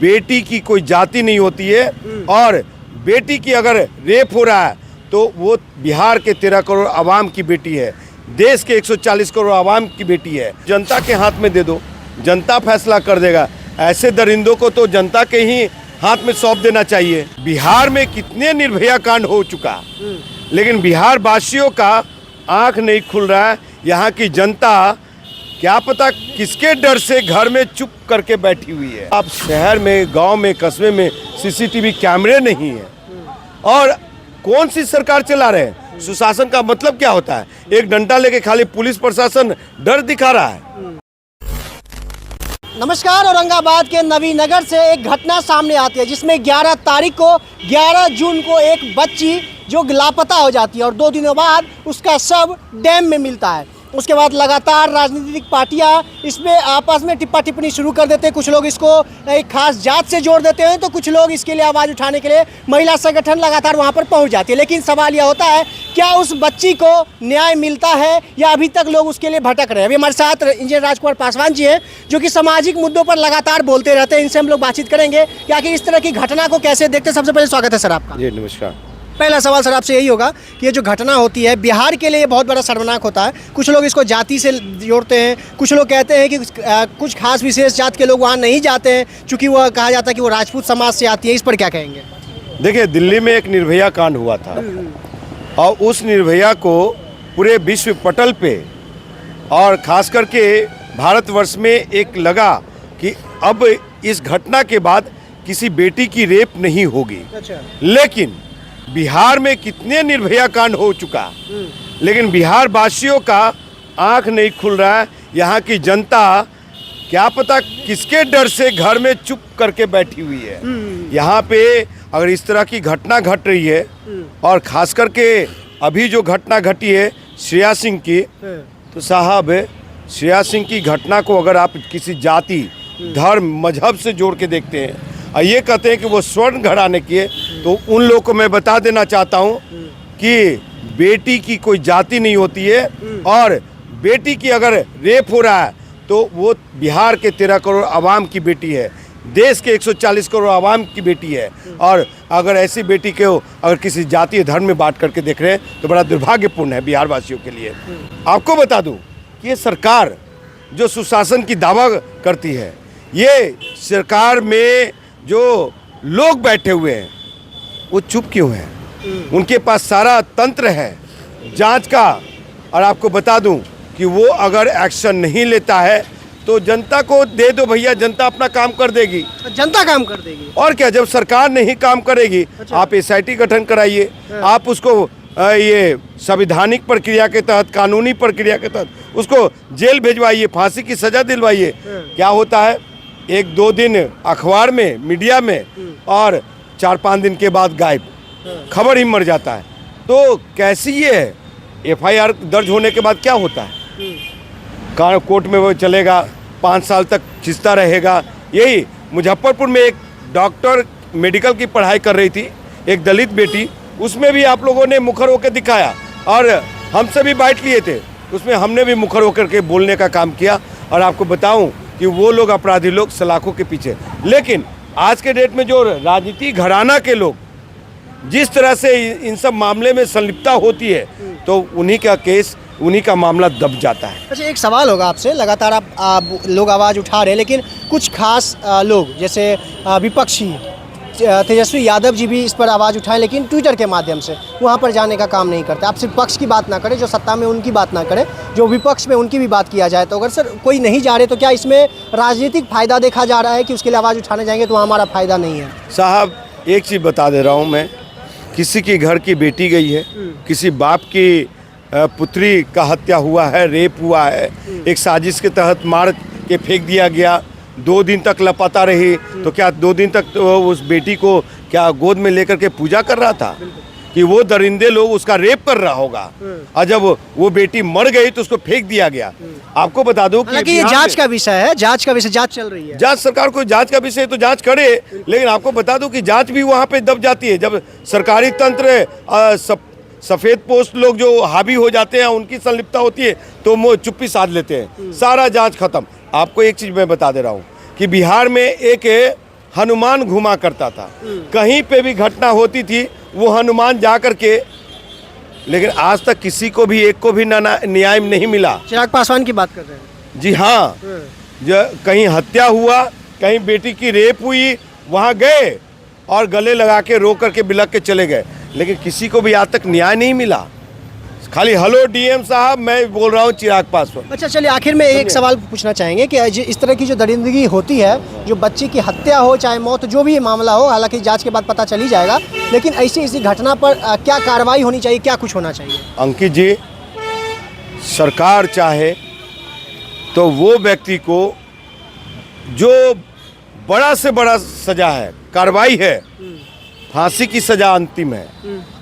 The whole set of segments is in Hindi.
बेटी की कोई जाति नहीं होती है, और बेटी की अगर रेप हो रहा है तो वो बिहार के 13 करोड़ आवाम की बेटी है, देश के 140 करोड़ आवाम की बेटी है। जनता के हाथ में दे दो, जनता फैसला कर देगा। ऐसे दरिंदों को तो जनता के ही हाथ में सौंप देना चाहिए। बिहार में कितने निर्भया कांड हो चुका, लेकिन बिहार वासियों का आंख नहीं खुल रहा है। यहाँ की जनता क्या पता किसके डर से घर में चुप करके बैठी हुई है। आप शहर में, गांव में, कस्बे में सीसीटीवी कैमरे नहीं है, और कौन सी सरकार चला रहे हैं? सुशासन का मतलब क्या होता है? एक डंडा लेके खाली पुलिस प्रशासन डर दिखा रहा है। नमस्कार। औरंगाबाद के नवीनगर से एक घटना सामने आती है जिसमें 11 जून को एक बच्ची जो लापता हो जाती है और 2 दिनों बाद उसका शव डैम में मिलता है। उसके बाद लगातार राजनीतिक पार्टियां इसमें आपस में टिप्पा टिप्पणी शुरू कर देते हैं। कुछ लोग इसको एक खास जात से जोड़ देते हैं, तो कुछ लोग इसके लिए आवाज़ उठाने के लिए महिला संगठन लगातार वहां पर पहुंच जाती है। लेकिन सवाल यह होता है, क्या उस बच्ची को न्याय मिलता है या अभी तक लोग उसके लिए भटक रहे हैं? अभी हमारे साथ इंजीनियर राजकुमार पासवान जी हैं, जो कि सामाजिक मुद्दों पर लगातार बोलते रहते हैं। इनसे हम लोग बातचीत करेंगे कि आखिर इस तरह की घटना को कैसे देखते हैं। सबसे पहले स्वागत है सर आपका। जी नमस्कार। पहला सवाल सर आपसे यही होगा कि ये जो घटना होती है बिहार के लिए बहुत बड़ा शर्मनाक होता है। कुछ लोग इसको जाति से जोड़ते हैं, कुछ लोग कहते हैं कि कुछ खास विशेष जात के लोग वहाँ नहीं जाते हैं चूँकि वह कहा जाता है कि वो राजपूत समाज से आती है। इस पर क्या कहेंगे? देखिए, दिल्ली में एक निर्भया कांड हुआ था, और उस निर्भया को पूरे विश्व पटल पे और खास करके भारतवर्ष में एक लगा कि अब इस घटना के बाद किसी बेटी की रेप नहीं होगी। अच्छा। लेकिन बिहार में कितने निर्भया कांड हो चुका, लेकिन बिहार वासियों का आंख नहीं खुल रहा है। यहाँ की जनता क्या पता किसके डर से घर में चुप करके बैठी हुई है। यहाँ पे अगर इस तरह की घटना घट रही है, और खास करके अभी जो घटना घटी है श्रेया सिंह की, तो साहब श्रेया सिंह की घटना को अगर आप किसी जाति, धर्म, मजहब से जोड़ के देखते हैं और ये कहते हैं कि वो स्वर्ण घराने की है, तो उन लोगों को मैं बता देना चाहता हूँ कि बेटी की कोई जाति नहीं होती है, और बेटी की अगर रेप हो रहा है तो वो बिहार के 13 करोड़ आवाम की बेटी है, देश के 140 करोड़ आवाम की बेटी है। और अगर ऐसी बेटी को अगर किसी जाति धर्म में बांट करके देख रहे हैं तो बड़ा दुर्भाग्यपूर्ण है बिहार वासियों के लिए। आपको बता दूं कि ये सरकार जो सुशासन की दावा करती है, ये सरकार में जो लोग बैठे हुए हैं वो चुप क्यों हैं? उनके पास सारा तंत्र है जांच का, और आपको बता दूं कि वो अगर एक्शन नहीं लेता है तो जनता को दे दो भैया, जनता अपना काम कर देगी। जनता काम कर देगी और क्या? जब सरकार नहीं काम करेगी, अच्छा। आप एसआईटी गठन कराइए, आप उसको ये संवैधानिक प्रक्रिया के तहत, कानूनी प्रक्रिया के तहत उसको जेल भेजवाइए, फांसी की सजा दिलवाइए। क्या होता है, 1-2 दिन अखबार में, मीडिया में, और 4-5 दिन के बाद गायब, खबर ही मर जाता है। तो कैसी ये है? एफआईआर दर्ज होने के बाद क्या होता है? कोर्ट में वो चलेगा, 5 साल तक खिंचता रहेगा। यही मुजफ्फरपुर में एक डॉक्टर मेडिकल की पढ़ाई कर रही थी, एक दलित बेटी, उसमें भी आप लोगों ने मुखर होकर दिखाया, और हमसे भी बाइट लिए थे, उसमें हमने भी मुखर होकर के बोलने का काम किया। और आपको बताऊं कि वो लोग अपराधी लोग सलाखों के पीछे, लेकिन आज के डेट में जो राजनीति घराना के लोग जिस तरह से इन सब मामले में संलिप्तता होती है, तो उन्हीं का केस, उन्हीं का मामला दब जाता है। अच्छा, एक सवाल होगा आपसे। लगातार आप लोग आवाज़ उठा रहे हैं, लेकिन कुछ खास लोग जैसे विपक्षी तेजस्वी यादव जी भी इस पर आवाज़ उठाएं, लेकिन ट्विटर के माध्यम से वहाँ पर जाने का काम नहीं करते। आप सिर्फ पक्ष की बात ना करें, जो सत्ता में उनकी बात ना करें, जो विपक्ष में उनकी भी बात किया जाए। तो अगर सर कोई नहीं जा रहे तो क्या इसमें राजनीतिक फ़ायदा देखा जा रहा है कि उसके लिए आवाज़ उठाने जाएंगे तो हमारा फ़ायदा नहीं है? साहब, एक चीज़ बता दे रहा हूँ मैं, किसी की घर की बेटी गई है, किसी बाप की पुत्री का हत्या हुआ है, रेप हुआ है, एक साजिश के तहत मार के फेंक दिया गया, 2 दिन तक लापता रही, तो क्या 2 दिन तक तो उस बेटी को क्या गोद में लेकर के पूजा कर रहा था कि वो दरिंदे लोग उसका रेप कर रहा होगा, और जब वो बेटी मर गई तो उसको फेंक दिया गया। आपको बता दूं कि ये जांच का विषय है, जांच चल रही है। जांच, सरकार को जांच का विषय तो जांच करे, लेकिन आपको बता दूं कि जांच भी वहाँ पे दब जाती है जब सरकारी तंत्र, सफ़ेद पोस्ट लोग जो हावी हो जाते हैं, उनकी संलिप्तता होती है, तो वो चुप्पी साध लेते हैं, सारा जांच खत्म। आपको एक चीज़ मैं बता दे रहा हूँ कि बिहार में एक हनुमान घुमा करता था। कहीं पे भी घटना होती थी वो हनुमान जा करके, लेकिन आज तक किसी को भी एक को भी न्याय नहीं मिला। चिराग पासवान की बात कर रहे हैं। जी हाँ, जो कहीं हत्या हुआ, कहीं बेटी की रेप हुई, वहाँ गए और गले लगा के रो करके बिलक के चले गए, लेकिन किसी को भी आज तक न्याय नहीं मिला। खाली हेलो डीएम साहब, मैं बोल रहा हूँ चिराग पासवान। अच्छा चलिए, आखिर में एक सवाल पूछना चाहेंगे कि इस तरह की जो दरिंदगी होती है, जो बच्ची की हत्या हो चाहे मौत, जो भी मामला हो, हालांकि जांच के बाद पता चल ही जाएगा, लेकिन ऐसी घटना पर क्या कार्रवाई होनी चाहिए, क्या कुछ होना चाहिए? अंकित जी, सरकार चाहे तो वो व्यक्ति को जो बड़ा से बड़ा सजा है, कार्रवाई है, फांसी की सजा अंतिम है।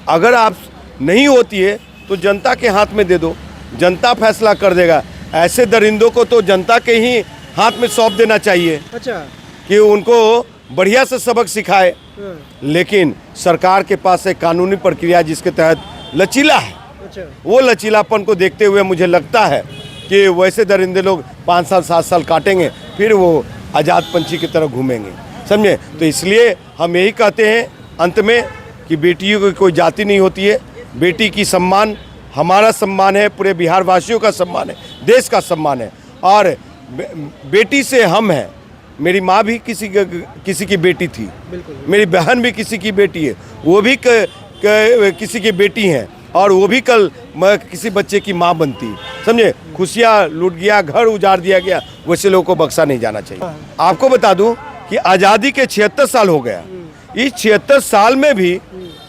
अगर आप नहीं होती है तो जनता के हाथ में दे दो, जनता फैसला कर देगा। ऐसे दरिंदों को तो जनता के ही हाथ में सौंप देना चाहिए। अच्छा, कि उनको बढ़िया से सबक सिखाए। लेकिन सरकार के पास एक कानूनी प्रक्रिया जिसके तहत लचीला है। अच्छा, वो लचीलापन को देखते हुए मुझे लगता है कि वैसे दरिंदे लोग 5 साल 7 साल काटेंगे, फिर वो आज़ाद पंछी की तरह घूमेंगे, समझे। तो इसलिए हम यही कहते हैं अंत में कि बेटियों की कोई जाति नहीं होती है। बेटी की सम्मान हमारा सम्मान है, पूरे बिहार वासियों का सम्मान है, देश का सम्मान है। और बेटी से हम हैं। मेरी माँ भी किसी की बेटी थी, मेरी बहन भी किसी की बेटी है, वो भी किसी की बेटी हैं, और वो भी कल किसी बच्चे की माँ बनती, समझे। खुशियाँ लूट गया, घर उजाड़ दिया गया, वैसे लोगों को बख्शा नहीं जाना चाहिए। आपको बता दूं कि आज़ादी के 76 साल हो गया। इस 76 साल में भी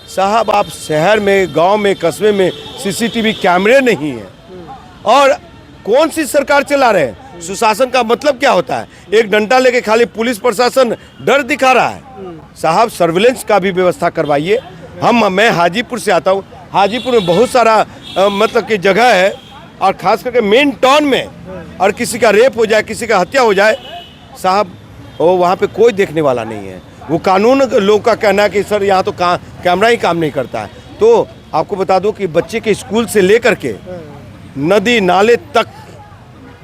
साहब, आप शहर में, गांव में, कस्बे में सीसीटीवी कैमरे नहीं है। और कौन सी सरकार चला रहे हैं? सुशासन का मतलब क्या होता है? एक डंडा लेके खाली पुलिस प्रशासन डर दिखा रहा है। साहब, सर्विलेंस का भी व्यवस्था करवाइए। मैं हाजीपुर से आता हूँ। हाजीपुर में बहुत सारा मतलब कि जगह है, और खास करके मेन टाउन में, और किसी का रेप हो जाए, किसी का हत्या हो जाए, साहब वो वहाँ पे कोई देखने वाला नहीं है। वो कानून लोग का कहना है कि सर यहाँ तो कैमरा ही काम नहीं करता है। तो आपको बता दो कि बच्चे के स्कूल से लेकर के नदी नाले तक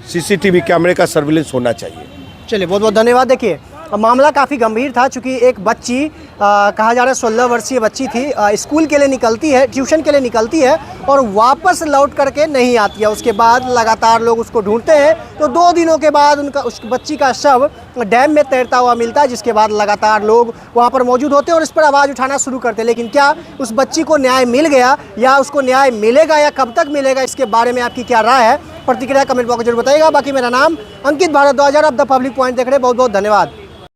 सीसीटीवी कैमरे का सर्विलेंस होना चाहिए। चलिए, बहुत बहुत धन्यवाद। देखिए, मामला काफ़ी गंभीर था, चूँकि एक बच्ची कहा जा रहा है 16 वर्षीय बच्ची थी, स्कूल के लिए निकलती है, ट्यूशन के लिए निकलती है, और वापस लौट करके नहीं आती है। उसके बाद लगातार लोग उसको ढूंढते हैं, तो 2 दिनों के बाद उस बच्ची का शव डैम में तैरता हुआ मिलता है, जिसके बाद लगातार लोग वहाँ पर मौजूद होते हैं और इस पर आवाज़ उठाना शुरू करते हैं। लेकिन क्या उस बच्ची को न्याय मिल गया, या उसको न्याय मिलेगा, या कब तक मिलेगा, इसके बारे में आपकी क्या राय है? प्रतिक्रिया कमेंट बॉक्स में जरूर बताइएगा। बाकी मेरा नाम अंकित भारद्वाज, आप द पब्लिक पॉइंट देख रहे हैं। बहुत बहुत धन्यवाद।